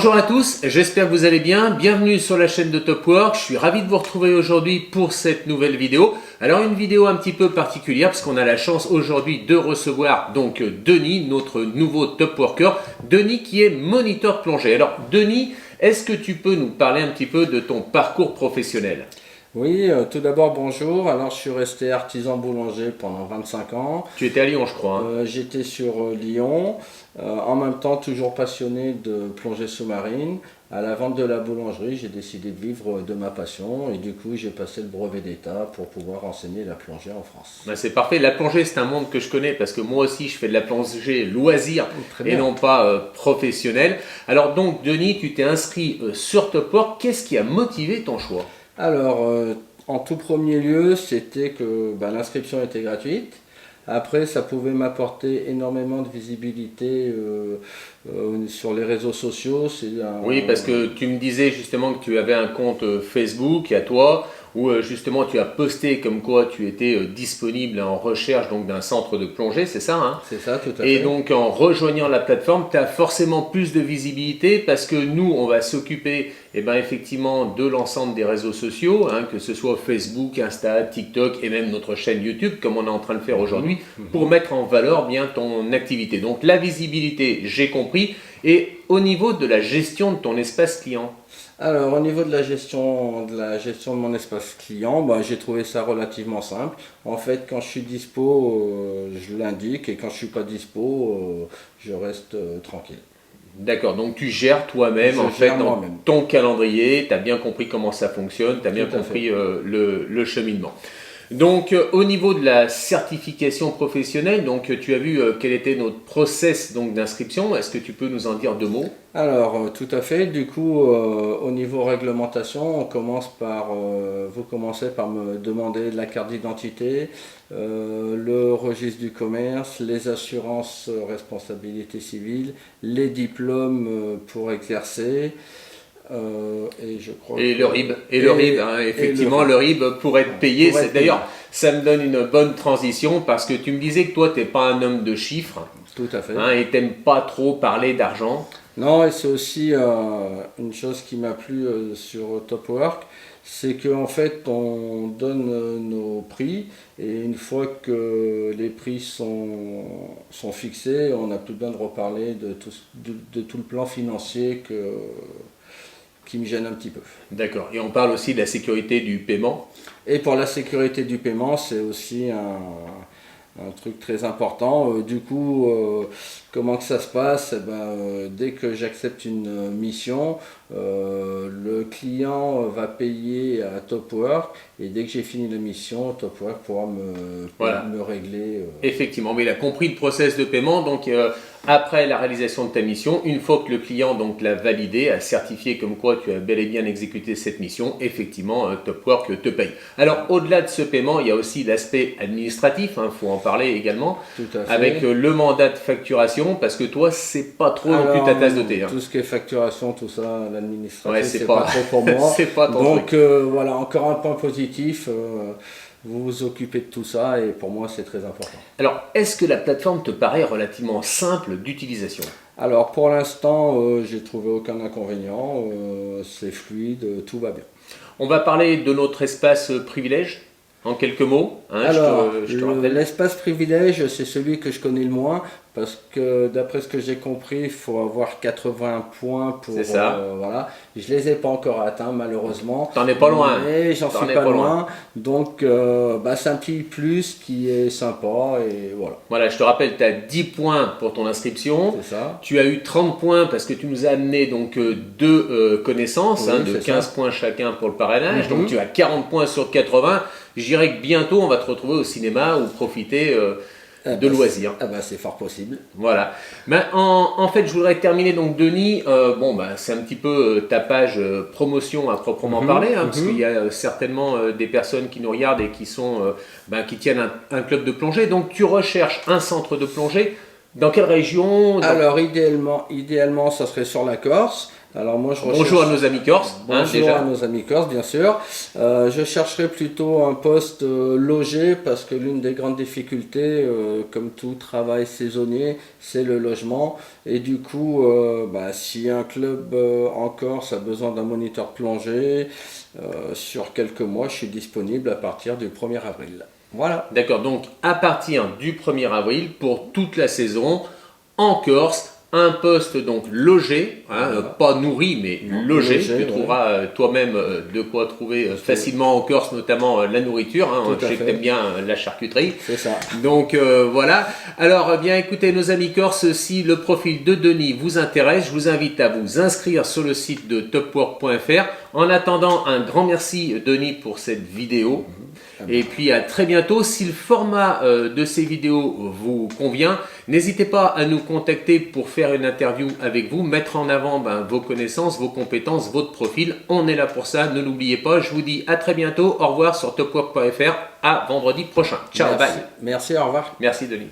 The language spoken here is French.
Bonjour à tous, j'espère que vous allez bien. Bienvenue sur la chaîne de Topwork. Je suis ravi de vous retrouver aujourd'hui pour cette nouvelle vidéo. Alors une vidéo un petit peu particulière parce qu'on a la chance aujourd'hui de recevoir donc Denis, notre nouveau Topworker. Denis qui est moniteur plongée. Alors Denis, est-ce que tu peux nous parler un petit peu de ton parcours professionnel ? Oui, tout d'abord bonjour. Alors je suis resté artisan boulanger pendant 25 ans. Tu étais à Lyon je crois. J'étais sur Lyon, en même temps toujours passionné de plongée sous-marine. À la vente de la boulangerie, j'ai décidé de vivre de ma passion et du coup j'ai passé le brevet d'État pour pouvoir enseigner la plongée en France. Ben, c'est parfait, la plongée c'est un monde que je connais parce que moi aussi je fais de la plongée loisir et non pas professionnelle. Alors donc Denis, tu t'es inscrit sur Topwork, qu'est-ce qui a motivé ton choix ? Alors, en tout premier lieu, c'était que l'inscription était gratuite. Après, ça pouvait m'apporter énormément de visibilité sur les réseaux sociaux. Oui, parce que tu me disais justement que tu avais un compte Facebook à toi, où justement tu as posté comme quoi tu étais disponible en recherche donc d'un centre de plongée, c'est ça hein ? C'est ça, tout à fait. Et donc en rejoignant la plateforme, tu as forcément plus de visibilité parce que nous, on va s'occuper effectivement de l'ensemble des réseaux sociaux, hein, que ce soit Facebook, Insta, TikTok et même notre chaîne YouTube, comme on est en train de faire aujourd'hui, pour mettre en valeur bien ton activité. Donc la visibilité, j'ai compris. Et au niveau de la gestion de ton espace client ? Alors au niveau de la gestion de mon espace client, j'ai trouvé ça relativement simple. En fait, quand je suis dispo, je l'indique et quand je suis pas dispo, je reste tranquille. D'accord, donc tu gères toi-même en fait dans ton calendrier, tu as bien compris comment ça fonctionne, tu as bien compris le cheminement. Donc au niveau de la certification professionnelle, donc tu as vu quel était notre process donc d'inscription, est-ce que tu peux nous en dire deux mots ? Alors tout à fait, du coup au niveau réglementation, vous commencez par me demander la carte d'identité, le registre du commerce, les assurances responsabilité civile, les diplômes pour exercer. Et le RIB, hein, effectivement, le RIB pour être payé. D'ailleurs, ça me donne une bonne transition parce que tu me disais que toi, tu n'es pas un homme de chiffres. Tout à fait. Hein, et tu n'aimes pas trop parler d'argent. Non, et c'est aussi une chose qui m'a plu sur Topwork, c'est qu'en fait, on donne nos prix et une fois que les prix sont fixés, on n'a plus besoin de reparler de tout le plan financier qui me gêne un petit peu. D'accord. Et on parle aussi de la sécurité du paiement. Et pour la sécurité du paiement, c'est aussi un truc très important. Du coup, comment que ça se passe ? Dès que j'accepte une mission, le client va payer à Topwork et dès que j'ai fini la mission, Topwork pourra me régler. Effectivement, mais il a compris le process de paiement. Donc, après la réalisation de ta mission, une fois que le client donc l'a validé, a certifié comme quoi tu as bel et bien exécuté cette mission, effectivement, Topwork te paye. Alors, au-delà de ce paiement, il y a aussi l'aspect administratif, il faut en parler également, avec le mandat de facturation, parce que toi, c'est pas trop non plus ta tasse de thé. Tout ce qui est facturation, tout ça, l'administratif, c'est pas trop pour moi. C'est pas ton Donc, truc. voilà, encore un point positif. Vous vous occupez de tout ça et pour moi c'est très important. Alors, est-ce que la plateforme te paraît relativement simple d'utilisation ? Alors pour l'instant, j'ai trouvé aucun inconvénient, c'est fluide, tout va bien. On va parler de notre espace privilège en quelques mots. Alors, je te rappelle. l'espace privilège, c'est celui que je connais le moins parce que d'après ce que j'ai compris, il faut avoir 80 points pour. C'est ça. Voilà. Je les ai pas encore atteints malheureusement. T'en es pas loin. Mais j'en suis pas loin. Donc, c'est un petit plus qui est sympa et voilà. Voilà, je te rappelle, tu as 10 points pour ton inscription. C'est ça. Tu as eu 30 points parce que tu nous as amené donc deux connaissances, Oui, de 15 points chacun pour le parrainage. Donc tu as 40 points sur 80. Je dirais que bientôt on va te retrouver au cinéma ou profiter de loisirs. C'est fort possible. Voilà. En fait, je voudrais terminer donc Denis. C'est un petit peu ta page promotion à proprement parler, parce qu'il y a certainement des personnes qui nous regardent et qui qui tiennent un club de plongée. Donc, tu recherches un centre de plongée. Dans quelle région ? Alors, idéalement, ça serait sur la Corse. Alors moi, Bonjour à nos amis corses. Bonjour déjà. à nos amis corses, bien sûr. Je chercherai plutôt un poste logé parce que l'une des grandes difficultés, comme tout travail saisonnier, c'est le logement. Et du coup, si un club en Corse a besoin d'un moniteur plongée, sur quelques mois, je suis disponible à partir du 1er avril. Voilà. D'accord, donc à partir du 1er avril, pour toute la saison, en Corse, un poste donc logé, pas nourri mais logé. Tu trouveras toi-même de quoi trouver facilement en Corse, notamment la nourriture. Je sais que tu aimes bien la charcuterie. C'est ça. Donc voilà. Alors bien écoutez nos amis corses, si le profil de Denis vous intéresse, je vous invite à vous inscrire sur le site de topwork.fr. En attendant, un grand merci Denis pour cette vidéo. Et puis à très bientôt. Si le format de ces vidéos vous convient, n'hésitez pas à nous contacter pour faire une interview avec vous, mettre en avant vos connaissances, vos compétences, votre profil. On est là pour ça, ne l'oubliez pas. Je vous dis à très bientôt. Au revoir sur topwork.fr. À vendredi prochain. Ciao, bye. Merci, au revoir. Merci Denis.